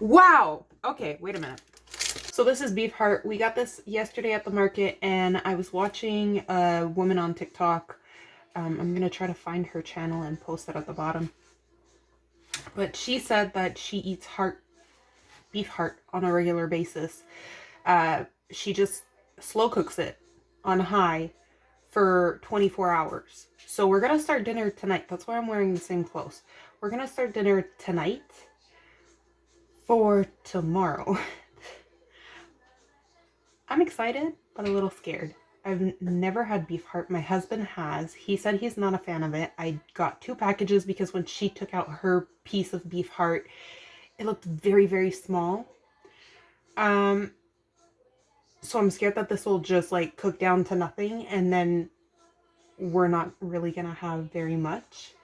Wow. Okay, wait a minute. So this is beef heart. We got this yesterday at the market, and I was watching a woman on TikTok. I'm gonna try to find her channel and post it at the bottom. But she said that she eats beef heart on a regular basis. She just slow cooks it on high for 24 hours. So we're gonna start dinner tonight. That's why I'm wearing the same clothes. We're gonna start dinner tonight for tomorrow. I'm excited, but a little scared. I've never had beef heart. My husband has. He said he's not a fan of it. I got 2 packages because when she took out her piece of beef heart, it looked very, very small. Um, so I'm scared that this will just like cook down to nothing and then we're not really gonna have very much.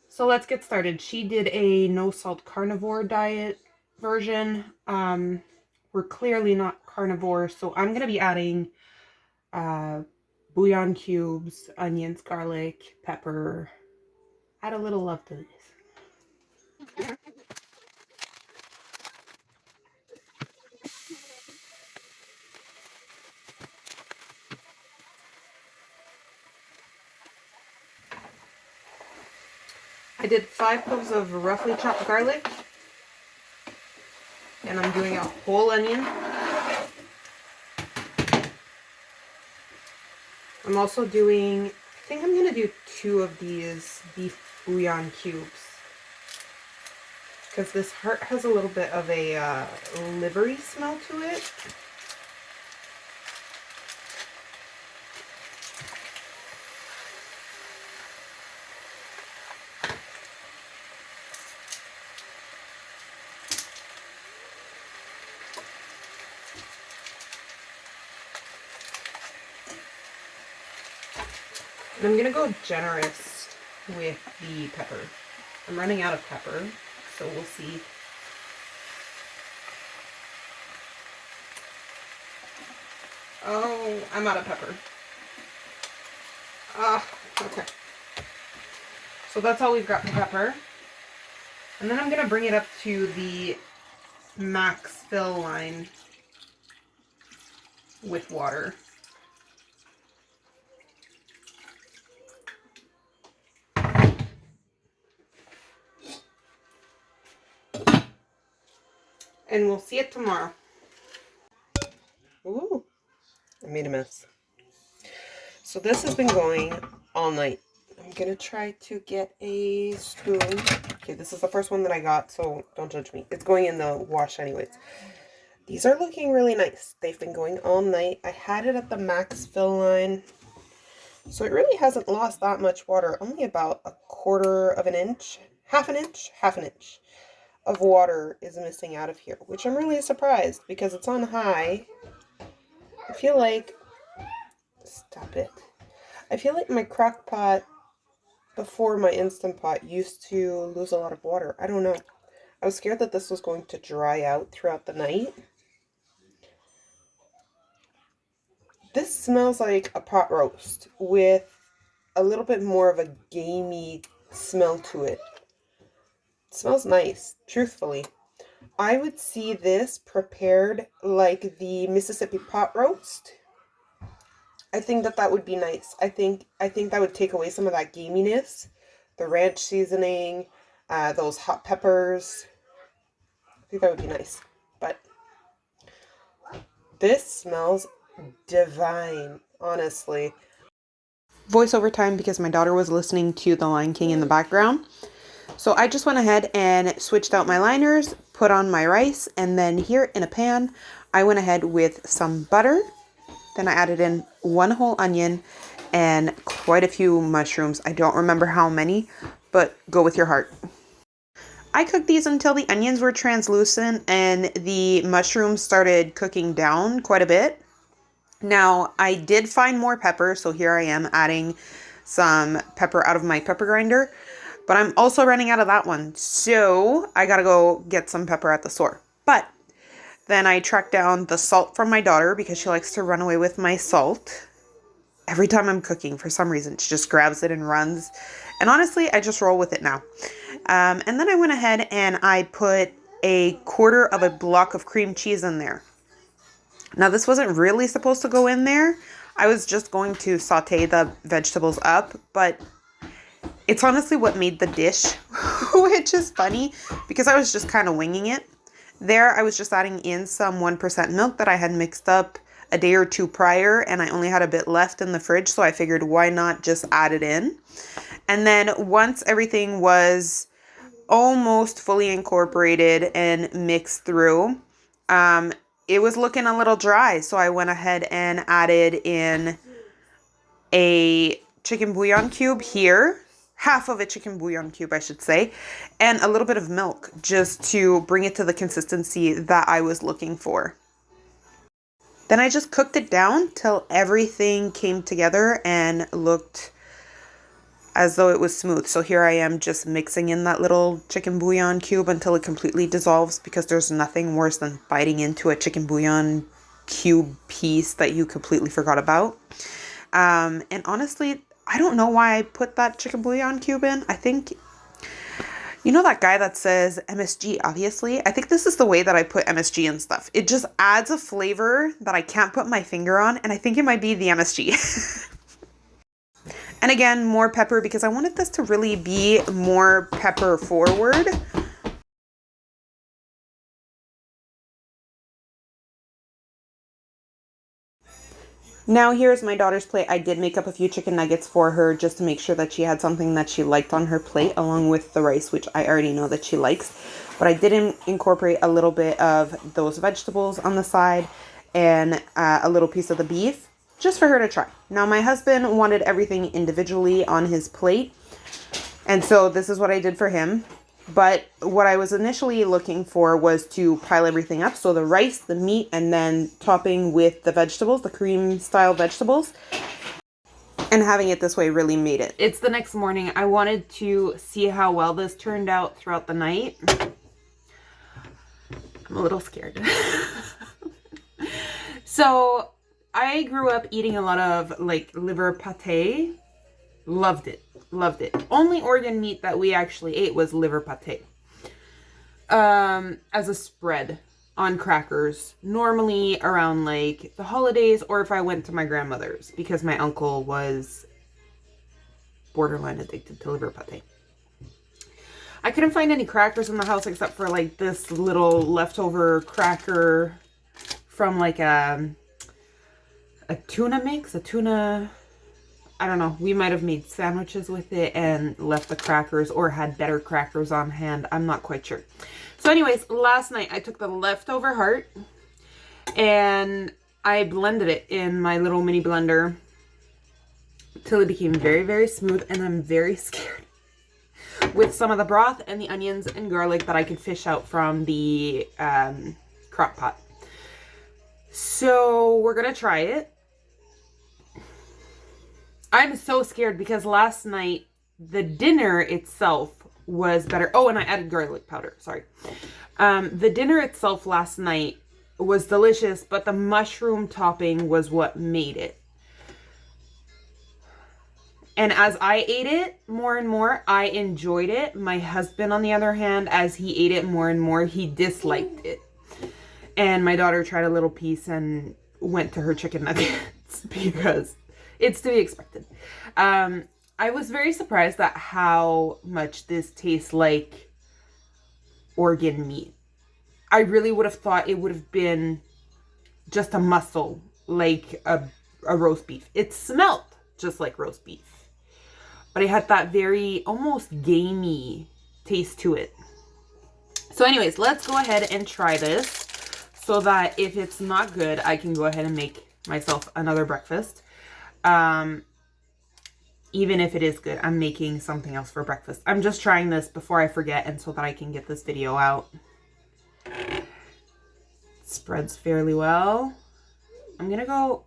So let's get started. She did a no salt carnivore diet version. We're clearly not carnivore, so I'm gonna be adding uh, bouillon cubes, onions, garlic, pepper. Add a little love to this. I did 5 cloves of roughly chopped garlic, and I'm doing a whole onion. I'm also doing, I think I'm gonna do 2 of these beef bouillon cubes, because this heart has a little bit of a livery smell to it. And I'm gonna go generous with the pepper. I'm running out of pepper, so we'll see. Oh, I'm out of pepper. Okay. So that's all we've got for pepper. And then I'm gonna bring it up to the max fill line with water. And we'll see it tomorrow. Ooh, I made a mess. So this has been going all night. I'm gonna try to get a spoon. Okay, this is the first one that I got, so don't judge me. It's going in the wash anyways. These are looking really nice. They've been going all night. I had it at the max fill line, so it really hasn't lost that much water. Only about 1/4 of an inch, half an inch of water is missing out of here, which I'm really surprised because it's on high. I feel like, stop it. I feel like my crock pot before my Instant Pot used to lose a lot of water. I don't know. I was scared that this was going to dry out throughout the night. This smells like a pot roast with a little bit more of a gamey smell to it. It smells nice, truthfully. I would see this prepared like the Mississippi pot roast. I think that would be nice. I think that would take away some of that gaminess. The ranch seasoning, those hot peppers. I think that would be nice. But this smells divine, honestly. Voiceover time because my daughter was listening to The Lion King in the background. So I just went ahead and switched out my liners, put on my rice, and then here in a pan, I went ahead with some butter. Then I added in 1 whole onion and quite a few mushrooms. I don't remember how many, but go with your heart. I cooked these until the onions were translucent and the mushrooms started cooking down quite a bit. Now, I did find more pepper, so here I am adding some pepper out of my pepper grinder, but I'm also running out of that one, so I gotta go get some pepper at the store. But then I tracked down the salt from my daughter because she likes to run away with my salt. Every time I'm cooking, for some reason, she just grabs it and runs. And honestly, I just roll with it now. And then I went ahead and I put a quarter of a block of cream cheese in there. Now, this wasn't really supposed to go in there. I was just going to saute the vegetables up, but it's honestly what made the dish, which is funny because I was just kind of winging it. There, I was just adding in some 1% milk that I had mixed up a day or two prior, and I only had a bit left in the fridge, so I figured why not just add it in. And then once everything was almost fully incorporated and mixed through, it was looking a little dry, so I went ahead and added in a chicken bouillon cube here, half of a chicken bouillon cube, I should say, and a little bit of milk just to bring it to the consistency that I was looking for. Then I just cooked it down till everything came together and looked as though it was smooth. So here I am just mixing in that little chicken bouillon cube until it completely dissolves, because there's nothing worse than biting into a chicken bouillon cube piece that you completely forgot about. And honestly, I don't know why I put that chicken bouillon cube in. I think, you know that guy that says MSG, obviously? I think this is the way that I put MSG and stuff. It just adds a flavor that I can't put my finger on, and I think it might be the MSG. And again, more pepper because I wanted this to really be more pepper forward. Now here's my daughter's plate. I did make up a few chicken nuggets for her just to make sure that she had something that she liked on her plate, along with the rice, which I already know that she likes. But I did incorporate a little bit of those vegetables on the side and a little piece of the beef, just for her to try. Now, my husband wanted everything individually on his plate, and so this is what I did for him. But what I was initially looking for was to pile everything up. So the rice, the meat, and then topping with the vegetables, the cream style vegetables. And having it this way really made it. It's the next morning. I wanted to see how well this turned out throughout the night. I'm a little scared. So I grew up eating a lot of like liver pate. Loved it. Loved it. Only organ meat that we actually ate was liver pate. As a spread on crackers. Normally around like the holidays, or if I went to my grandmother's, because my uncle was borderline addicted to liver pate. I couldn't find any crackers in the house except for like this little leftover cracker from like a tuna mix, I don't know, we might have made sandwiches with it and left the crackers, or had better crackers on hand. I'm not quite sure. So anyways, last night I took the leftover heart and I blended it in my little mini blender till it became very, very smooth, and I'm very scared with some of the broth and the onions and garlic that I could fish out from the crock pot. So we're gonna try it. I'm so scared because last night the dinner itself was better. Oh, and I added garlic powder. Sorry. The dinner itself last night was delicious, but the mushroom topping was what made it. And as I ate it more and more, I enjoyed it. My husband, on the other hand, as he ate it more and more, he disliked it. And my daughter tried a little piece and went to her chicken nuggets because it's to be expected. I was very surprised at how much this tastes like organ meat. I really would have thought it would have been just a muscle, like a roast beef. It smelled just like roast beef, but it had that very almost gamey taste to it. So anyways, let's go ahead and try this so that if it's not good, I can go ahead and make myself another breakfast. Even if it is good, I'm making something else for breakfast. I'm just trying this before I forget, and so that I can get this video out. It spreads fairly well. I'm gonna go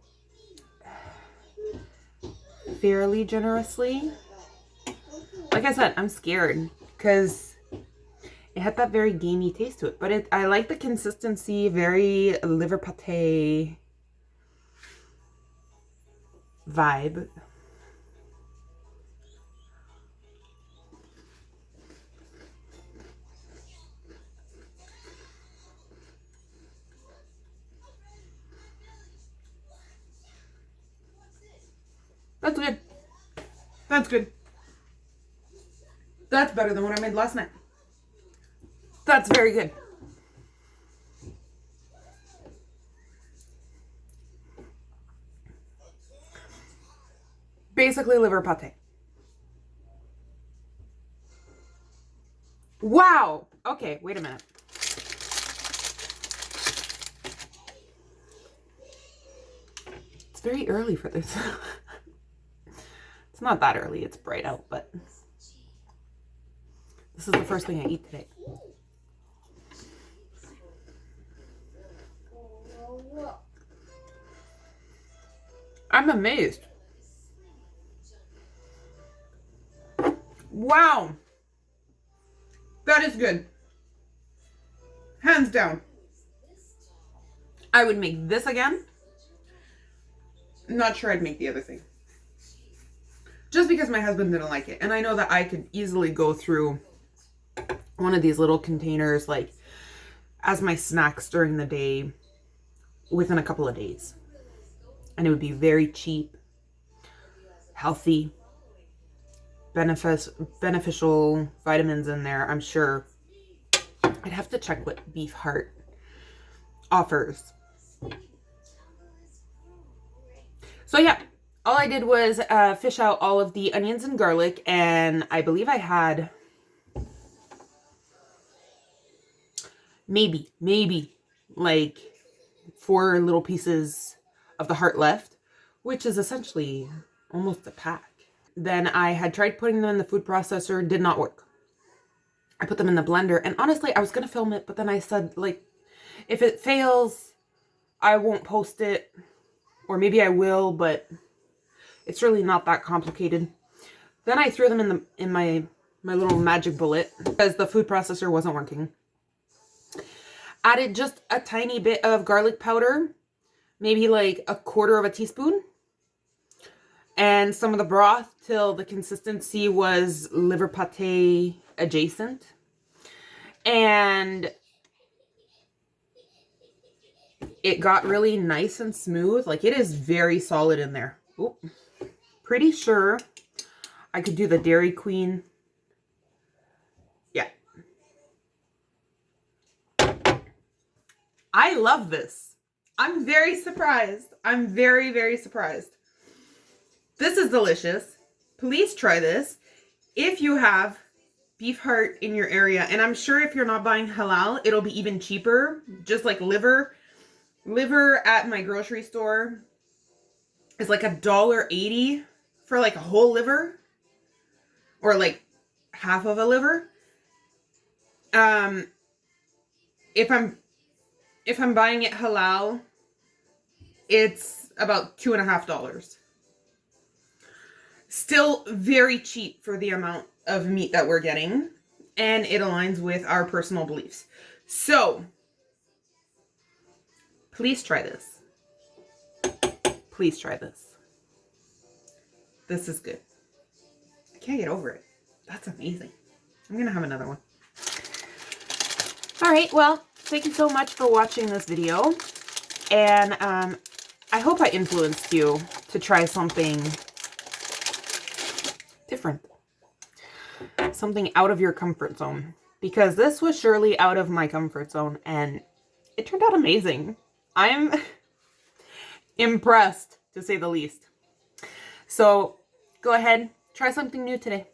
fairly generously. Like I said, I'm scared because it had that very gamey taste to it, but I like the consistency, very liver pate vibe. That's good. That's good. That's better than what I made last night. That's very good. Basically liver pate. Wow. Okay, wait a minute. It's very early for this. It's not that early. It's bright out, but this is the first thing I eat today. I'm amazed. Wow. That is good. Hands down. I would make this again. Not sure I'd make the other thing. Just because my husband didn't like it. And I know that I could easily go through one of these little containers like as my snacks during the day within a couple of days. And it would be very cheap, healthy, beneficial vitamins in there, I'm sure. I'd have to check what Beef Heart offers. So yeah, all I did was fish out all of the onions and garlic, and I believe I had maybe like 4 little pieces of the heart left, which is essentially almost a pack. Then I had tried putting them in the food processor, did not work. I put them in the blender, and honestly, I was going to film it, but then I said, like, if it fails, I won't post it, or maybe I will, but it's really not that complicated. Then I threw them in my little magic bullet because the food processor wasn't working. Added just a tiny bit of garlic powder, maybe like 1/4 teaspoon. And some of the broth till the consistency was liver pate adjacent. And it got really nice and smooth. Like, it is very solid in there. Oop. Pretty sure I could do the Dairy Queen. Yeah. I love this. I'm very surprised. I'm very, very surprised. This is delicious. Please try this if you have Beef Heart in your area. And I'm sure if you're not buying halal, it'll be even cheaper. Just like liver. Liver at my grocery store is like $1.80 for like a whole liver. Or like half of a liver. If I'm buying it halal, it's about $2.50. Still very cheap for the amount of meat that we're getting, and it aligns with our personal beliefs. So, please try this. Please try this. This is good. I can't get over it. That's amazing. I'm gonna have another one. All right, well, thank you so much for watching this video, and I hope I influenced you to try something different, something out of your comfort zone, because this was surely out of my comfort zone, and it turned out amazing. I'm impressed, to say the least. So go ahead, try something new today.